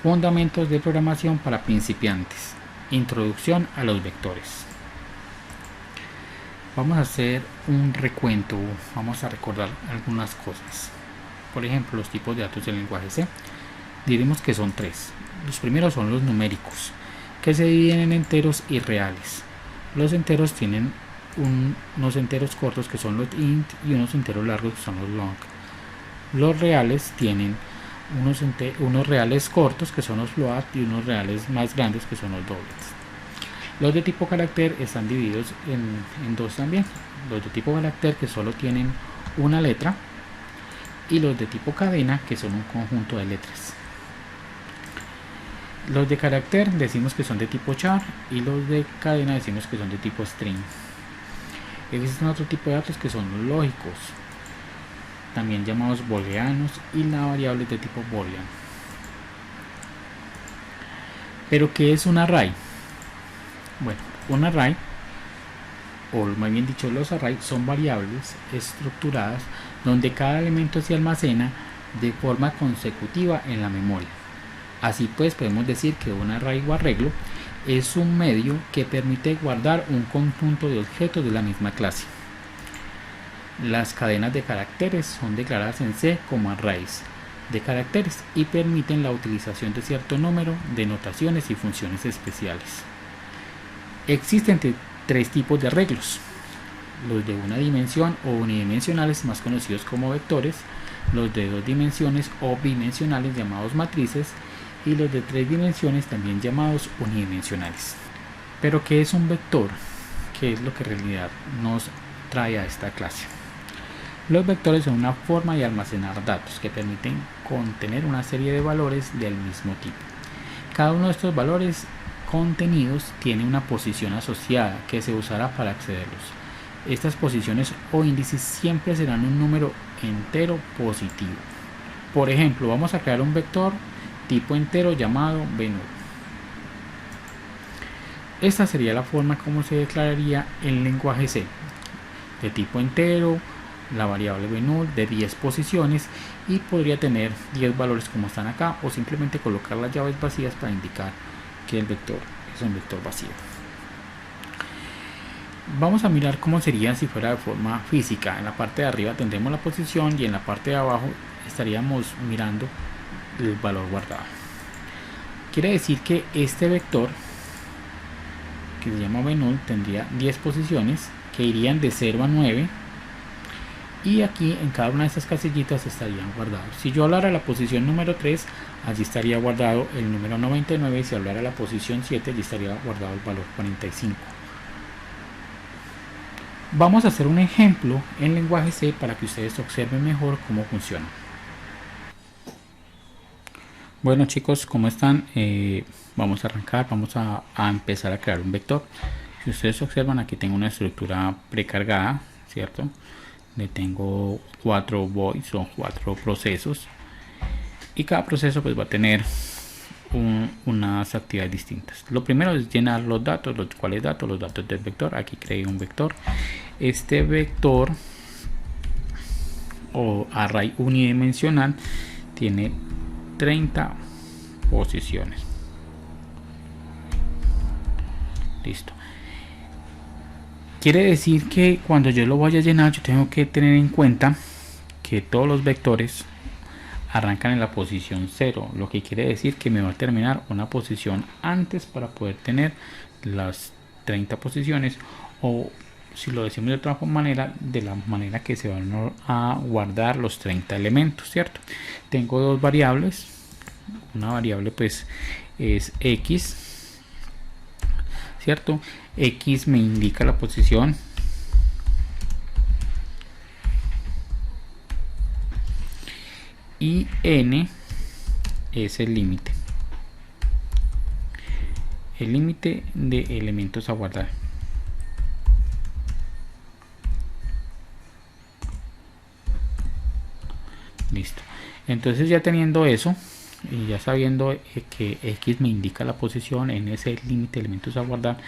Fundamentos de programación para principiantes. Introducción a los vectores. Vamos a hacer un recuento, vamos a recordar algunas cosas. Por ejemplo, los tipos de datos del lenguaje C. Diremos que son tres. Los primeros son los numéricos, que se dividen en enteros y reales. Los enteros tienen unos enteros cortos que son los int y unos enteros largos que son los long. Los reales tienen unos reales cortos que son los float y unos reales más grandes que son los dobles. Los de tipo carácter están divididos en dos también. Los de tipo carácter que solo tienen una letra y los de tipo cadena que son un conjunto de letras. Los de carácter decimos que son de tipo char y los de cadena decimos que son de tipo string. Existen otro tipo de datos que son los lógicos, también llamados booleanos, y la variable de tipo boolean. ¿Pero qué es un array? Bueno, un array, o más bien dicho los arrays, son variables estructuradas donde cada elemento se almacena de forma consecutiva en la memoria. Así pues, podemos decir que un array o arreglo es un medio que permite guardar un conjunto de objetos de la misma clase. Las cadenas de caracteres son declaradas en C como arrays de caracteres y permiten la utilización de cierto número de notaciones y funciones especiales. Existen tres tipos de arreglos: los de una dimensión o unidimensionales, más conocidos como vectores; los de dos dimensiones o bidimensionales, llamados matrices; y los de tres dimensiones, también llamados unidimensionales. ¿Pero qué es un vector? ¿Qué es lo que en realidad nos trae a esta clase? Los vectores son una forma de almacenar datos que permiten contener una serie de valores del mismo tipo. Cada uno de estos valores contenidos tiene una posición asociada que se usará para accederlos. Estas posiciones o índices siempre serán un número entero positivo. Por ejemplo, vamos a crear un vector tipo entero llamado b0. Esta sería la forma como se declararía el lenguaje C: de tipo entero, la variable b0 de 10 posiciones, y podría tener 10 valores como están acá, o simplemente colocar las llaves vacías para indicar que el vector es un vector vacío. Vamos a mirar cómo sería si fuera de forma física. En la parte de arriba tendremos la posición y en la parte de abajo estaríamos mirando el valor guardado. Quiere decir que este vector, que se llama b0, tendría 10 posiciones que irían de 0 a 9, y aquí en cada una de estas casillitas estarían guardados. Si yo hablara de la posición número 3, allí estaría guardado el número 99, y si hablara de la posición 7, allí estaría guardado el valor 45. Vamos a hacer un ejemplo en lenguaje C para que ustedes observen mejor cómo funciona. Bueno, chicos, ¿cómo están? Vamos a arrancar, vamos a empezar a crear un vector. Si ustedes observan, aquí tengo una estructura precargada, ¿cierto? Le tengo 4 voids, son 4 procesos, y cada proceso pues va a tener unas actividades distintas. Lo primero es llenar los datos. ¿Cuáles datos? Los datos del vector. Aquí creé un vector. Este vector o array unidimensional tiene 30 posiciones. Listo. Quiere decir que cuando yo lo vaya a llenar, yo tengo que tener en cuenta que todos los vectores arrancan en la posición 0, lo que quiere decir que me va a terminar una posición antes para poder tener las 30 posiciones, o si lo decimos de otra manera, de la manera que se van a guardar los 30 elementos, ¿cierto? Tengo dos variables. Una variable pues es x, ¿cierto? X me indica la posición, y n es el límite de elementos a guardar. Listo. Entonces, ya teniendo eso y ya sabiendo que x me indica la posición, n es el límite de elementos a guardar,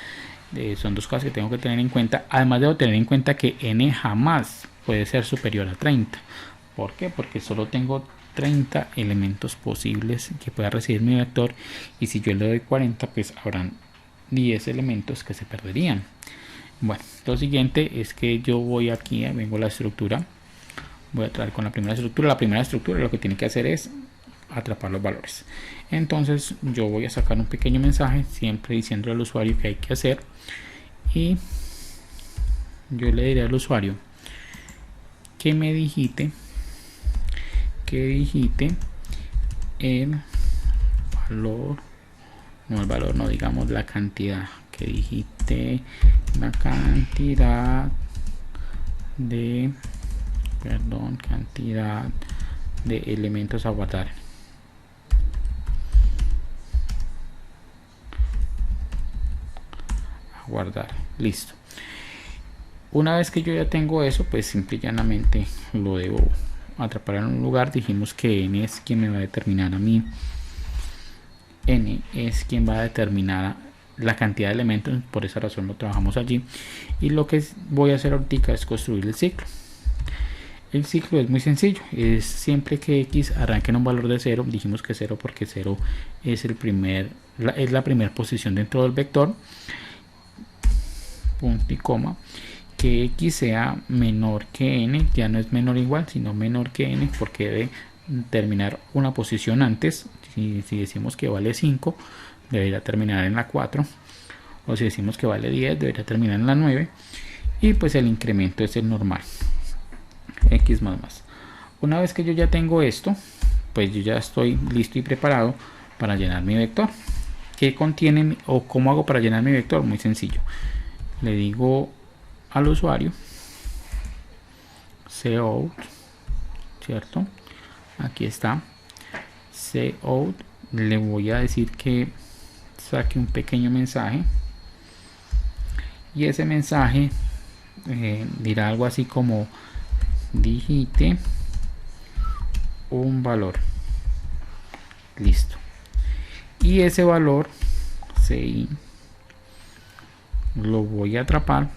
son dos cosas que tengo que tener en cuenta. Además, debo tener en cuenta que n jamás puede ser superior a 30. ¿Por qué? Porque solo tengo 30 elementos posibles que pueda recibir mi vector, y si yo le doy 40 pues habrán 10 elementos que se perderían. Bueno, lo siguiente es que yo voy aquí, vengo a la estructura, voy a traer con la primera estructura. La primera estructura lo que tiene que hacer es atrapar los valores. Entonces yo voy a sacar un pequeño mensaje siempre diciendo al usuario que hay que hacer, y yo le diré al usuario que me digite el valor, no digamos la cantidad, que digite la cantidad de elementos a guardar. Listo. Una vez que yo ya tengo eso, pues simple y llanamente lo debo atrapar en un lugar. Dijimos que n es quien me va a determinar a mí, n es quien va a determinar la cantidad de elementos, por esa razón lo trabajamos allí. Y lo que voy a hacer ahorita es construir el ciclo. El ciclo es muy sencillo, es siempre que x arranque en un valor de 0, dijimos que 0 porque 0 es la primera posición dentro del vector, punto y coma, que x sea menor que n, ya no es menor o igual, sino menor que n, porque debe terminar una posición antes. Si decimos que vale 5, debería terminar en la 4, o si decimos que vale 10, debería terminar en la 9, y pues el incremento es el normal, x más más. Una vez que yo ya tengo esto, pues yo ya estoy listo y preparado para llenar mi vector. ¿Qué contiene o cómo hago para llenar mi vector? Muy sencillo. Le digo al usuario cout, ¿cierto? Aquí está cout. Le voy a decir que saque un pequeño mensaje, y ese mensaje dirá algo así como digite un valor. Listo. Y ese valor CI lo voy a atrapar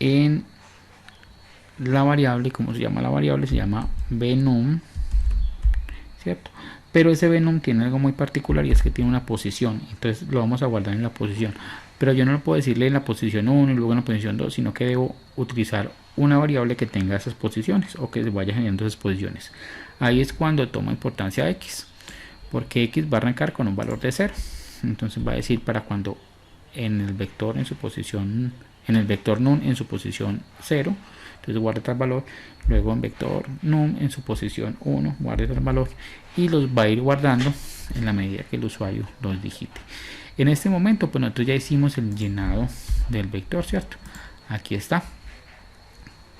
en la variable. ¿Cómo se llama la variable? Se llama venum, ¿cierto? Pero ese venum tiene algo muy particular, y es que tiene una posición. Entonces lo vamos a guardar en la posición, pero yo no lo puedo decirle en la posición 1 y luego en la posición 2, sino que debo utilizar una variable que tenga esas posiciones, o que se vaya generando esas posiciones. Ahí es cuando toma importancia x, porque x va a arrancar con un valor de 0. Entonces va a decir para cuando en el vector en su posición, en el vector num en su posición 0, entonces guarda tal valor, luego en vector num en su posición 1 guarda tal valor, y los va a ir guardando en la medida que el usuario los digite. En este momento pues nosotros ya hicimos el llenado del vector, ¿cierto? Aquí está.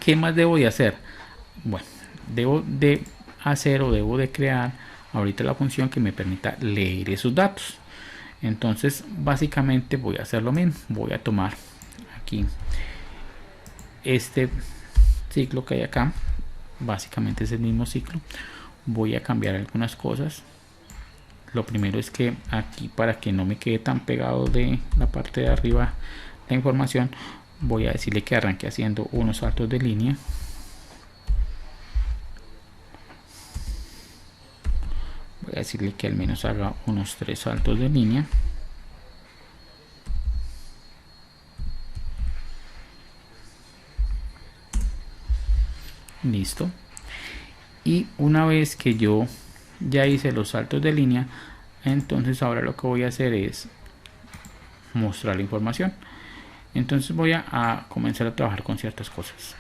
¿Qué más debo de hacer? Bueno, debo de hacer o debo de crear ahorita la función que me permita leer esos datos. Entonces básicamente voy a hacer lo mismo. Voy a tomar aquí este ciclo que hay acá, básicamente es el mismo ciclo. Voy a cambiar algunas cosas. Lo primero es que aquí, para que no me quede tan pegado de la parte de arriba la información, voy a decirle que arranque haciendo unos saltos de línea. Voy a decirle que al menos haga unos 3 saltos de línea. Listo. Y una vez que yo ya hice los saltos de línea, entonces ahora lo que voy a hacer es mostrar la información. Entonces voy a comenzar a trabajar con ciertas cosas.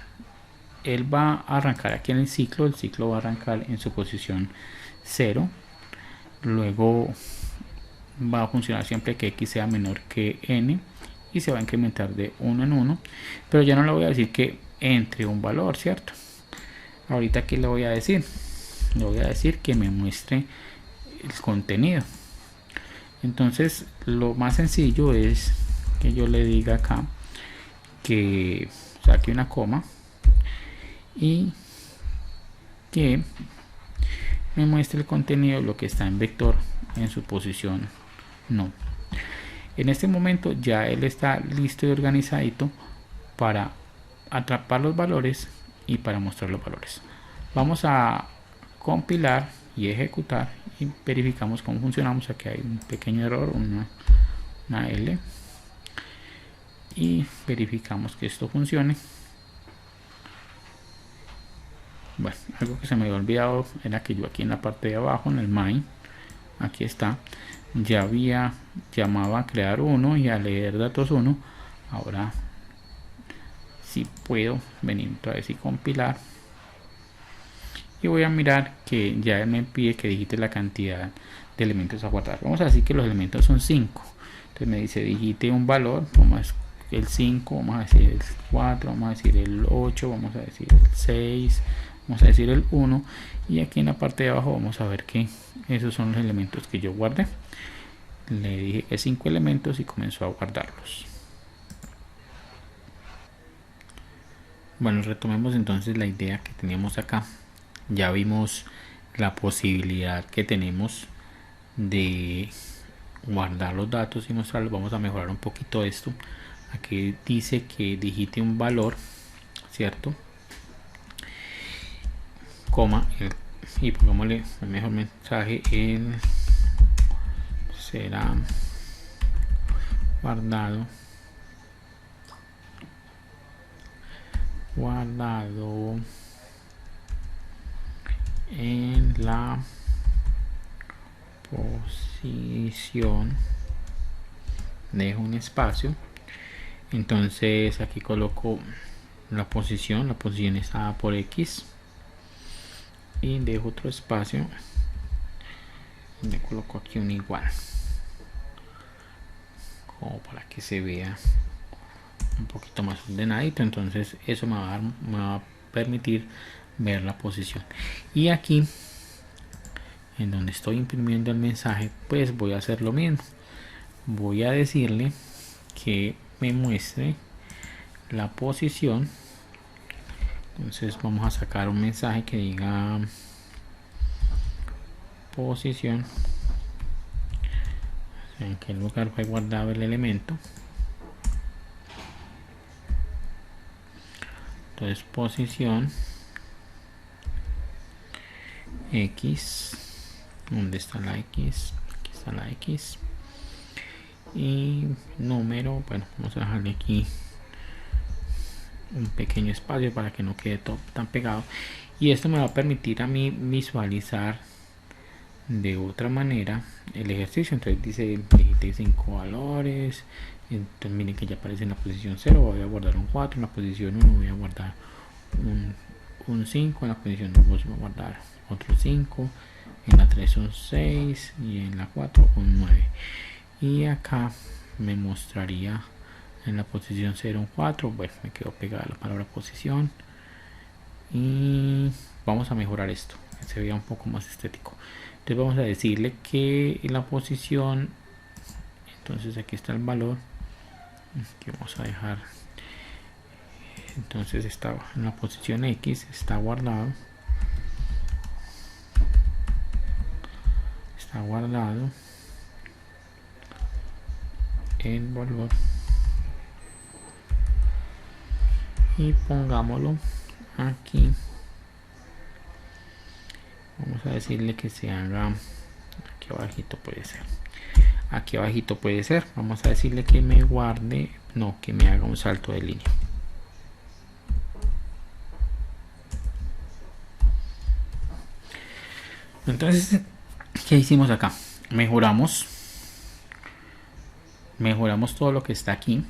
Él va a arrancar aquí en el ciclo va a arrancar en su posición 0, luego va a funcionar siempre que x sea menor que n, y se va a incrementar de 1 en 1, pero ya no le voy a decir que entre un valor, ¿cierto? Ahorita aquí le voy a decir, que me muestre el contenido. Entonces lo más sencillo es que yo le diga acá que saque una coma y que me muestre el contenido de lo que está en vector en su posición no. En este momento ya él está listo y organizadito para atrapar los valores y para mostrar los valores. Vamos a compilar y ejecutar y verificamos cómo funcionamos. Aquí hay un pequeño error, una L, y verificamos que esto funcione. Bueno, algo que se me había olvidado era que yo aquí en la parte de abajo, en el main, aquí está, ya había llamado a crear uno y a leer datos 1. Ahora sí puedo venir otra vez y compilar, y voy a mirar que ya me pide que digite la cantidad de elementos a guardar. Vamos a decir que los elementos son 5, entonces me dice digite un valor, vamos a el 5, vamos a decir el 4, vamos a decir el 8, vamos a decir el 6, vamos a decir el 1, y aquí en la parte de abajo vamos a ver que esos son los elementos que yo guardé. Le dije que 5 elementos y comenzó a guardarlos. Bueno, retomemos entonces la idea que teníamos acá. Ya vimos la posibilidad que tenemos de guardar los datos y mostrarlos. Vamos a mejorar un poquito esto. Aquí dice que digite un valor, ¿cierto? Coma, y pongámosle el mejor mensaje: él será guardado en la posición, dejo un espacio, entonces aquí coloco la posición está por X, y dejo otro espacio, le coloco aquí un igual, como para que se vea un poquito más ordenadito. Entonces eso me va a permitir ver la posición, y aquí en donde estoy imprimiendo el mensaje pues voy a hacer lo mismo. Voy a decirle que me muestre la posición. Entonces vamos a sacar un mensaje que diga posición, en qué lugar fue guardado el elemento. Entonces posición X, ¿dónde está la X? Aquí está la X, y número, bueno, vamos a dejarle aquí un pequeño espacio para que no quede todo tan pegado, y esto me va a permitir a mí visualizar de otra manera el ejercicio. Entonces dice digite 5 valores, entonces miren que ya aparece en la posición 0, voy a guardar un 4, en la posición 1 voy a guardar un 5, en la posición 2 voy a guardar otro 5, en la 3 un 6 y en la 4 un 9, y acá me mostraría en la posición 0 un 4. Bueno, me quedó pegada la palabra posición, y vamos a mejorar esto, que se vea un poco más estético. Entonces vamos a decirle que en la posición, entonces aquí está el valor que vamos a dejar, entonces está en la posición X, está guardado el valor, y pongámoslo aquí. Vamos a decirle que se haga aquí abajito, puede ser, vamos a decirle que me guarde, no, que me haga un salto de línea. Entonces, ¿qué hicimos acá? Mejoramos todo lo que está aquí.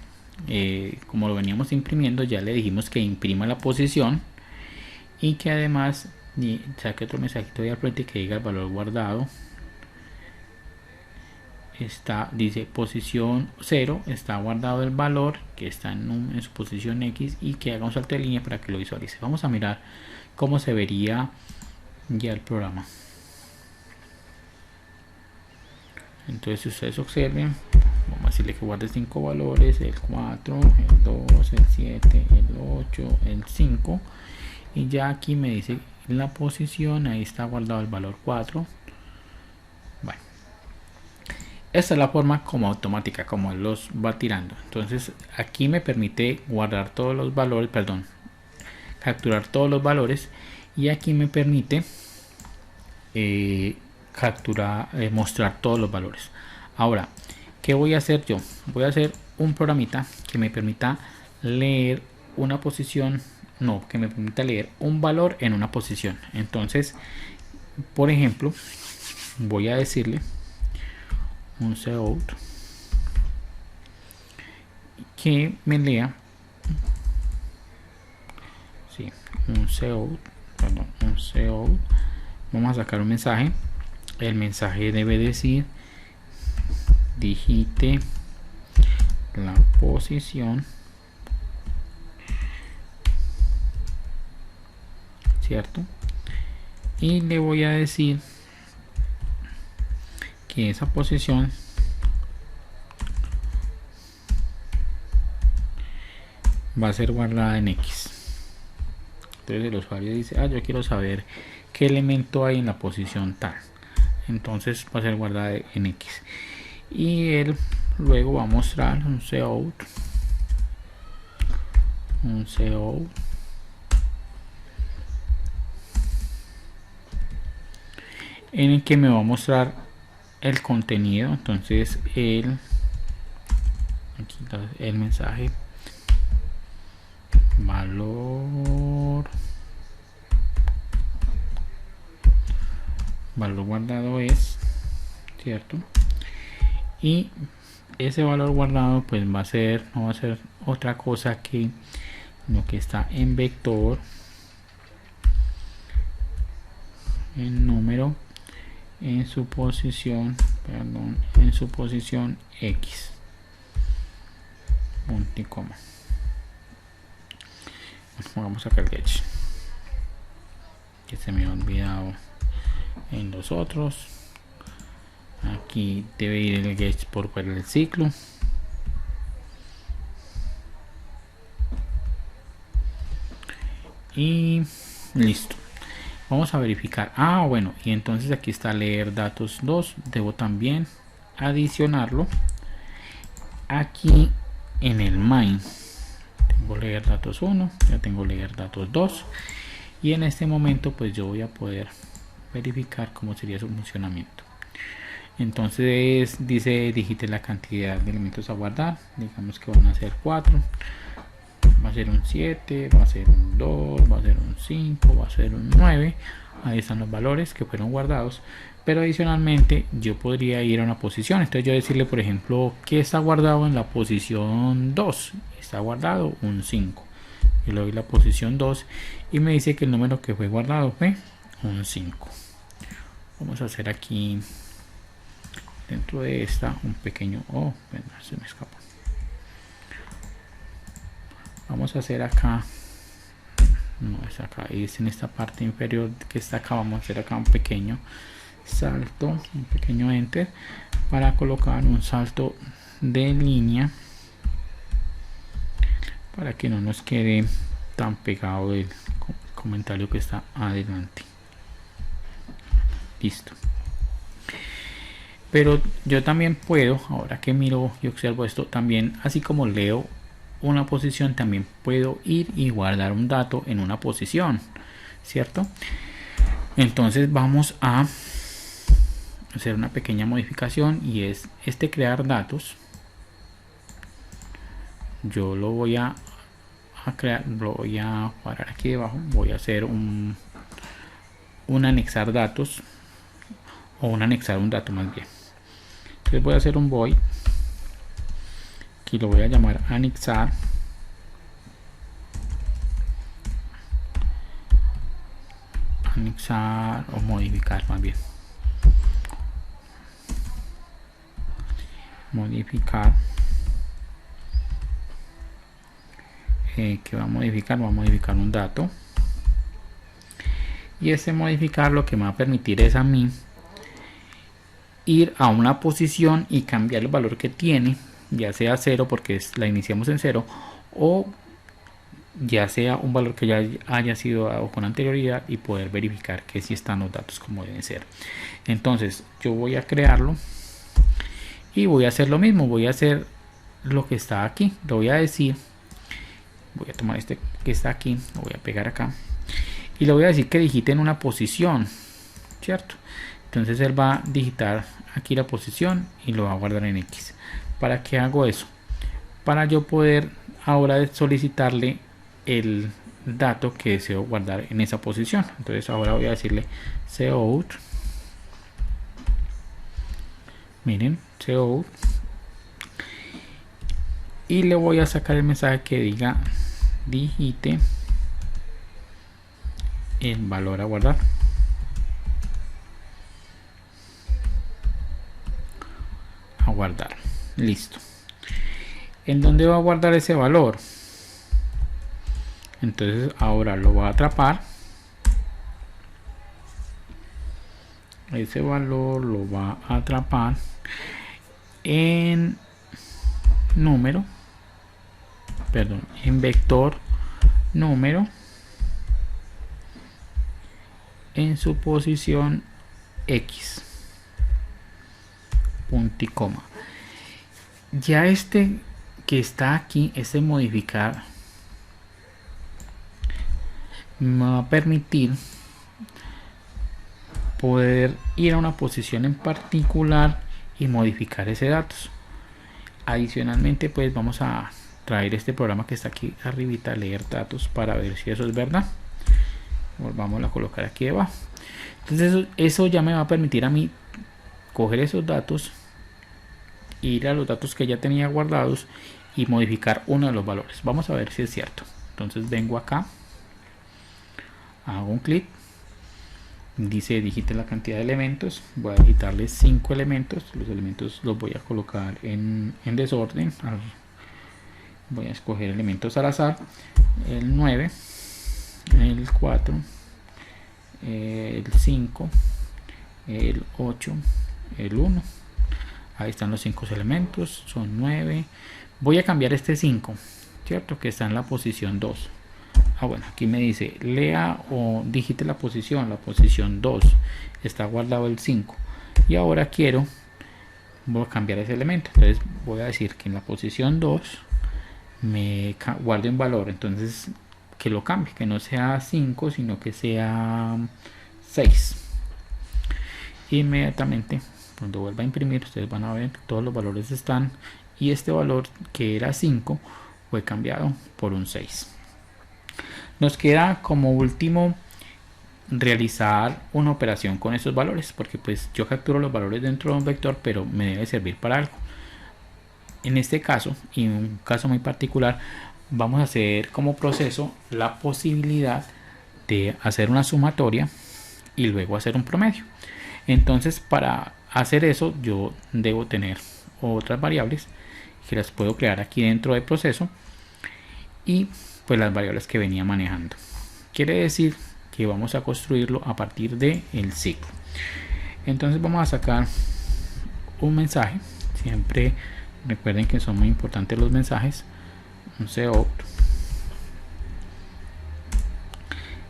Como lo veníamos imprimiendo, ya le dijimos que imprima la posición, y que además saque otro mensajito de al frente que diga el valor guardado. Dice posición 0, está guardado el valor que está en su posición X, y que haga un salto de línea para que lo visualice. Vamos a mirar cómo se vería ya el programa. Entonces, si ustedes observen, vamos a decirle que guarde 5 valores: el 4, el 2, el 7, el 8, el 5, y ya aquí me dice la posición, ahí está guardado el valor 4. Bueno, esta es la forma como automática, como él los va tirando. Entonces aquí me permite guardar todos los valores, capturar todos los valores, y aquí me permite mostrar todos los valores. Ahora, ¿qué voy a hacer yo? Voy a hacer un programita que me permita leer una posición, no, que me permita leer un valor en una posición. Entonces, por ejemplo, voy a decirle un cout que me lea, sí, un cout, perdón, un cout. Vamos a sacar un mensaje. El mensaje debe decir: digite la posición, ¿cierto? Y le voy a decir que esa posición va a ser guardada en X. Entonces el usuario dice: ah, yo quiero saber qué elemento hay en la posición tal. Entonces va a ser guardada en X. Y él luego va a mostrar un cout, en el que me va a mostrar el contenido. Entonces aquí está el mensaje: valor guardado es, ¿cierto? Y ese valor guardado pues no va a ser otra cosa que lo que está en vector, en número, en su posición, en su posición X, punto y coma. Vamos a sacar el get, que se me ha olvidado en los otros. Aquí debe ir el get por el ciclo. Y listo. Vamos a verificar. Ah, bueno, y entonces aquí está leer datos 2. Debo también adicionarlo aquí en el main. Tengo leer datos 1, ya tengo leer datos 2. Y en este momento pues yo voy a poder verificar cómo sería su funcionamiento. Entonces dice: digite la cantidad de elementos a guardar. Digamos que van a ser 4. Va a ser un 7, va a ser un 2, va a ser un 5, va a ser un 9. Ahí están los valores que fueron guardados. Pero adicionalmente yo podría ir a una posición. Entonces yo decirle, por ejemplo, que está guardado en la posición 2. Está guardado un 5. Yo le doy la posición 2 y me dice que el número que fue guardado fue un 5. Vamos a hacer aquí dentro de esta un pequeño... oh, se me escapó. Vamos a hacer acá, no es acá, es en esta parte inferior que está acá. Vamos a hacer acá un pequeño salto, un pequeño enter, para colocar un salto de línea para que no nos quede tan pegado el comentario que está adelante. Listo. Pero yo también puedo, ahora que miro y observo esto, también, así como leo una posición, también puedo ir y guardar un dato en una posición, ¿cierto? Entonces vamos a hacer una pequeña modificación, y es crear datos. Yo lo voy a crear, lo voy a parar aquí debajo. Voy a hacer un anexar datos, o un anexar un dato más bien. Entonces voy a hacer un void, aquí lo voy a llamar anexar, o modificar más bien, modificar. Que va a modificar un dato, y ese modificar lo que me va a permitir es a mí ir a una posición y cambiar el valor que tiene, ya sea 0 porque la iniciamos en 0, o ya sea un valor que ya haya sido dado con anterioridad, y poder verificar que si están los datos como deben ser. Entonces yo voy a crearlo y voy a hacer lo mismo. Voy a hacer lo que está aquí, lo voy a decir, voy a tomar este que está aquí, lo voy a pegar acá y le voy a decir que digite en una posición. ¿cierto? Entonces él va a digitar aquí la posición y lo va a guardar en X. ¿Para qué hago eso? Para yo poder ahora solicitarle el dato que deseo guardar en esa posición. Entonces ahora voy a decirle cout, miren, cout, y le voy a sacar el mensaje que diga digite el valor a guardar. A guardar, listo. ¿En dónde va a guardar ese valor? Entonces ahora lo va a atrapar. Ese valor lo va a atrapar en número, perdón, en vector número, en su posición X, punto y coma. Ya este que está aquí, este modificar, me va a permitir poder ir a una posición en particular y modificar ese datos. Adicionalmente, pues vamos a traer este programa que está aquí arribita, leer datos, para ver si eso es verdad. Volvamos a colocar aquí debajo. Entonces eso ya me va a permitir a mí coger esos datos, ir a los datos que ya tenía guardados y modificar uno de los valores. Vamos a ver si es cierto. Entonces vengo acá, hago un clic, dice digite la cantidad de elementos, voy a digitarle 5 elementos. Los elementos los voy a colocar en desorden, voy a escoger elementos al azar, el 9, el 4, el 5, el 8, el 1. Ahí están los 5 elementos, son 9. Voy a cambiar este 5, cierto, que está en la posición 2. Bueno, aquí me dice lea o digite la posición 2, está guardado el 5, y ahora voy a cambiar ese elemento. Entonces voy a decir que en la posición 2 me guarde un valor, entonces que lo cambie, que no sea 5 sino que sea 6. Inmediatamente cuando vuelva a imprimir, ustedes van a ver que todos los valores están, y este valor que era 5 fue cambiado por un 6. Nos queda como último realizar una operación con estos valores, porque pues yo capturo los valores dentro de un vector, pero me debe servir para algo. En este caso, y en un caso muy particular, vamos a hacer como proceso la posibilidad de hacer una sumatoria y luego hacer un promedio. Entonces, para hacer eso yo debo tener otras variables que las puedo crear aquí dentro del proceso, y pues las variables que venía manejando. Quiere decir que vamos a construirlo a partir de el ciclo. Entonces vamos a sacar un mensaje. Siempre recuerden que son muy importantes los mensajes. Un cout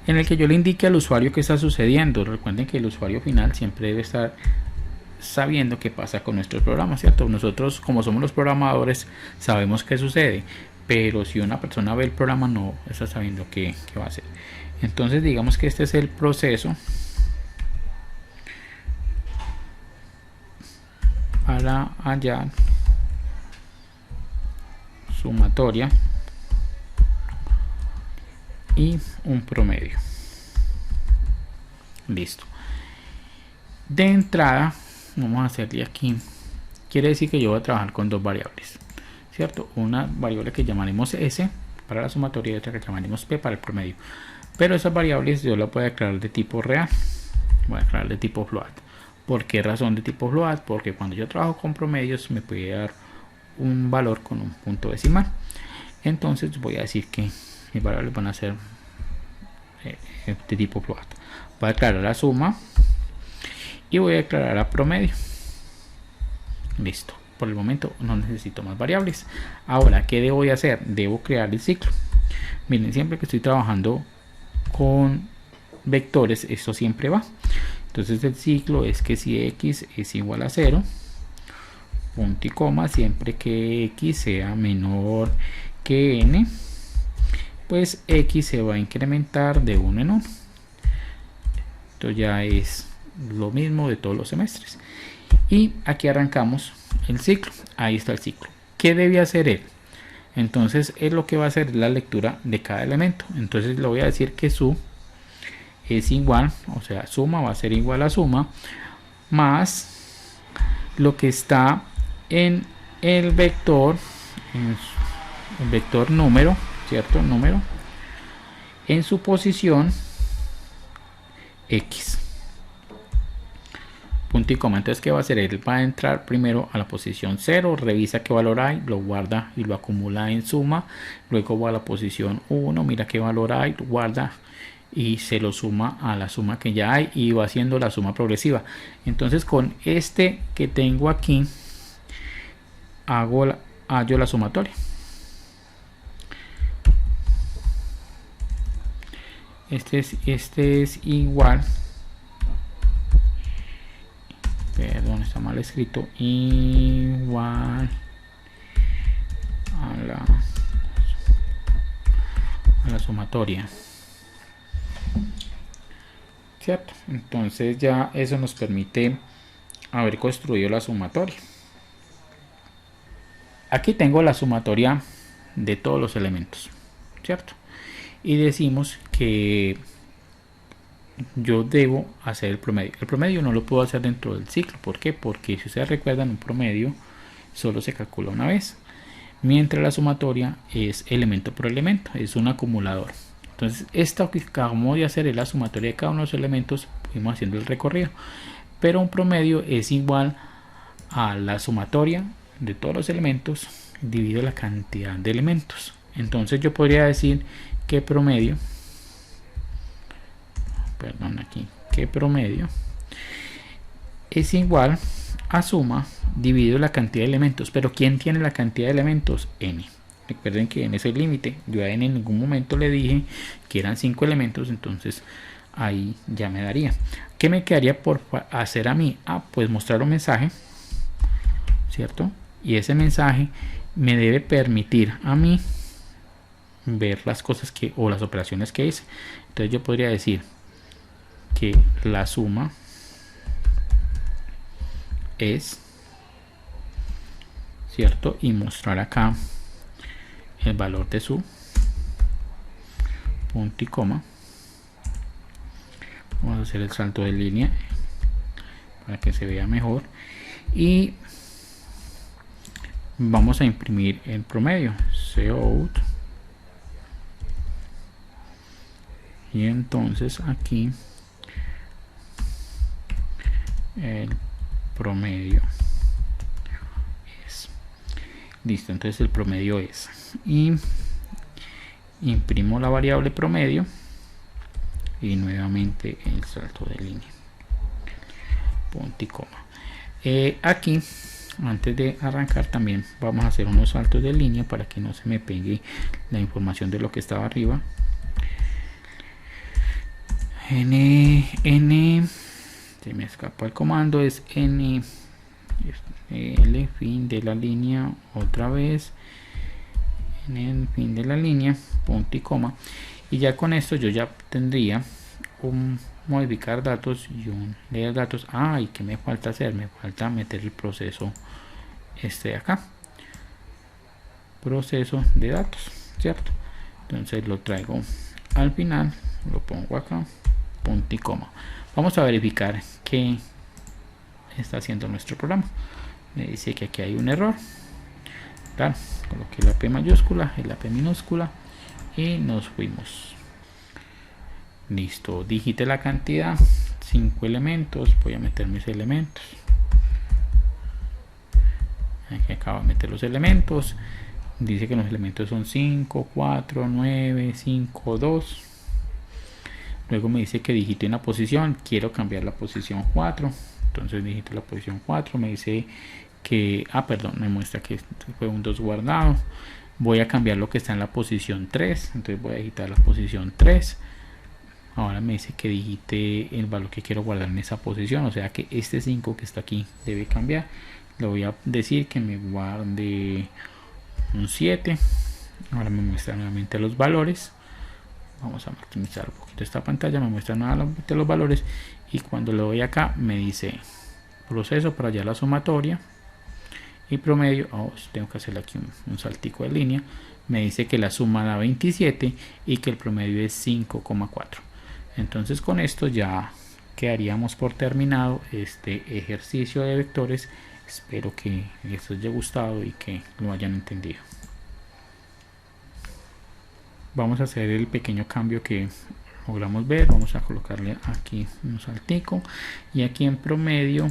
en el que yo le indique al usuario qué está sucediendo. Recuerden que el usuario final siempre debe estar sabiendo qué pasa con nuestros programas, ¿cierto? Nosotros, como somos los programadores, sabemos qué sucede, pero si una persona ve el programa no está sabiendo qué va a hacer. Entonces digamos que este es el proceso para hallar sumatoria y un promedio. Listo. De entrada vamos a hacerle aquí, quiere decir que yo voy a trabajar con dos variables, ¿cierto? Una variable que llamaremos S para la sumatoria y otra que llamaremos P para el promedio. Pero esas variables yo las voy a declarar de tipo real, voy a declarar de tipo float. ¿Por qué razón de tipo float? Porque cuando yo trabajo con promedios me puede dar un valor con un punto decimal. Entonces voy a decir que mis variables van a ser de tipo float. Voy a declarar la suma y voy a declarar la promedio. Listo. Por el momento no necesito más variables. Ahora, ¿qué debo hacer? Debo crear el ciclo. Miren, siempre que estoy trabajando con vectores, esto siempre va. Entonces el ciclo es que si x es igual a 0, punto y coma, siempre que x sea menor que n, pues x se va a incrementar de 1 en 1. Esto ya es lo mismo de todos los semestres. Y aquí arrancamos el ciclo. Ahí está el ciclo. ¿Qué debe hacer él? Entonces él lo que va a hacer es la lectura de cada elemento. Entonces le voy a decir que su es igual, o sea, suma va a ser igual a suma más lo que está en el vector número, ¿cierto? Número en su posición X. Punto y coma. Entonces, ¿qué va a hacer? Él va a entrar primero a la posición 0, revisa qué valor hay, lo guarda y lo acumula en suma. Luego va a la posición 1, mira qué valor hay, lo guarda y se lo suma a la suma que ya hay y va haciendo la suma progresiva. Entonces, con este que tengo aquí, hallo la sumatoria. Este es igual, perdón, está mal escrito, igual a la sumatoria, ¿cierto? Entonces ya eso nos permite haber construido la sumatoria. Aquí tengo la sumatoria de todos los elementos, ¿cierto? Y decimos que yo debo hacer el promedio. El promedio no lo puedo hacer dentro del ciclo. ¿Por qué? Porque si ustedes recuerdan, un promedio solo se calcula una vez, mientras la sumatoria es elemento por elemento, es un acumulador. Entonces, esto que acabamos de hacer es la sumatoria de cada uno de los elementos, fuimos haciendo el recorrido. Pero un promedio es igual a la sumatoria de todos los elementos dividido la cantidad de elementos. Entonces yo podría decir que promedio, que promedio es igual a suma dividido la cantidad de elementos. Pero ¿quién tiene la cantidad de elementos? N. Recuerden que n es el límite. Yo a n en ningún momento le dije que eran 5 elementos, entonces ahí ya me daría. ¿Qué me quedaría por hacer a mí? Pues mostrar un mensaje, ¿cierto? Y ese mensaje me debe permitir a mí ver las cosas o las operaciones que hice. Entonces yo podría decir que la suma es, ¿cierto? Y mostrar acá el valor de su punto y coma. Vamos a hacer el salto de línea para que se vea mejor y vamos a imprimir el promedio, cout, y entonces aquí el promedio es listo. Entonces el promedio es, y imprimo la variable promedio y nuevamente el salto de línea, punto y coma. Aquí antes de arrancar también vamos a hacer unos saltos de línea para que no se me pegue la información de lo que estaba arriba. N se me escapa el comando, es N L fin de la línea, otra vez en el fin de la línea, punto y coma. Y ya con esto yo ya tendría un modificar datos y un leer datos. ¿Y qué me falta hacer? Me falta meter el proceso de acá, proceso de datos, ¿cierto? Entonces lo traigo al final, lo pongo acá, punto y coma. Vamos a verificar qué está haciendo nuestro programa. Me dice que aquí hay un error. Claro, coloqué la P mayúscula y la P minúscula y nos fuimos. Listo, digite la cantidad, 5 elementos. Voy a meter mis elementos. Aquí acabo de meter los elementos. Dice que los elementos son 5, 4, 9, 5, 2. Luego me dice que digite una posición. Quiero cambiar la posición 4. Entonces digito la posición 4. Me dice que, perdón, me muestra que fue un 2 guardado. Voy a cambiar lo que está en la posición 3. Entonces voy a digitar la posición 3. Ahora me dice que digite el valor que quiero guardar en esa posición. O sea que este 5 que está aquí debe cambiar. Le voy a decir que me guarde un 7. Ahora me muestra nuevamente los valores. Vamos a maximizar un poquito esta pantalla. Me muestra nuevamente los valores y cuando le doy acá me dice proceso para hallar la sumatoria y promedio. Tengo que hacerle aquí un saltico de línea. Me dice que la suma da 27 y que el promedio es 5,4. entonces con esto ya quedaríamos por terminado este ejercicio de vectores. Espero que les haya gustado y que lo hayan entendido. Vamos a hacer el pequeño cambio que logramos ver. Vamos a colocarle aquí un saltico y aquí en promedio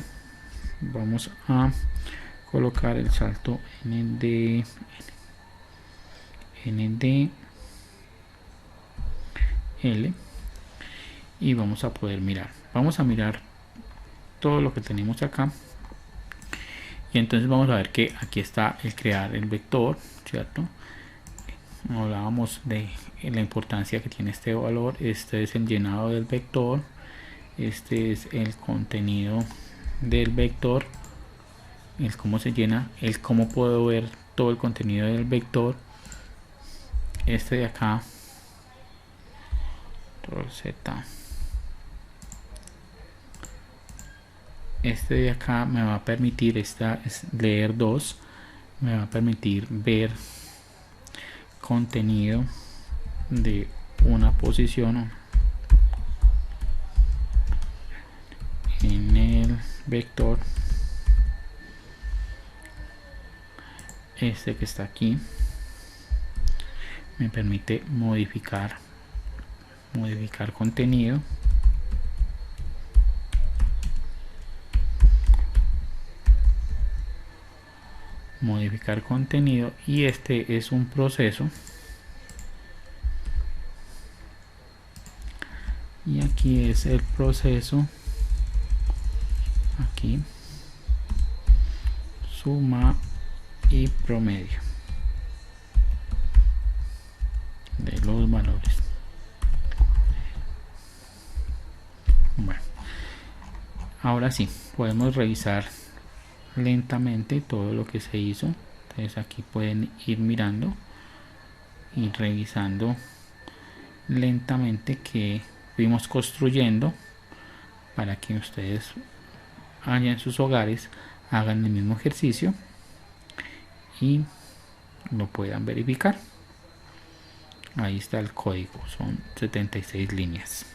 vamos a colocar el salto ND L y vamos a poder mirar. Vamos a mirar todo lo que tenemos acá y entonces vamos a ver que aquí está el crear el vector, ¿cierto? Hablábamos de la importancia que tiene este valor. Este es el llenado del vector, este es el contenido del vector, el cómo se llena, el cómo puedo ver todo el contenido del vector. Este de acá, Z, este de acá me va a permitir, esta es leer 2, me va a permitir ver contenido de una posición en el vector. Este que está aquí me permite modificar contenido, y este es un proceso y aquí es el proceso, aquí suma y promedio de los valores. Bueno, ahora sí podemos revisar lentamente todo lo que se hizo. Entonces aquí pueden ir mirando y revisando lentamente que fuimos construyendo para que ustedes allá en sus hogares hagan el mismo ejercicio y lo puedan verificar. Ahí está el código, son 76 líneas.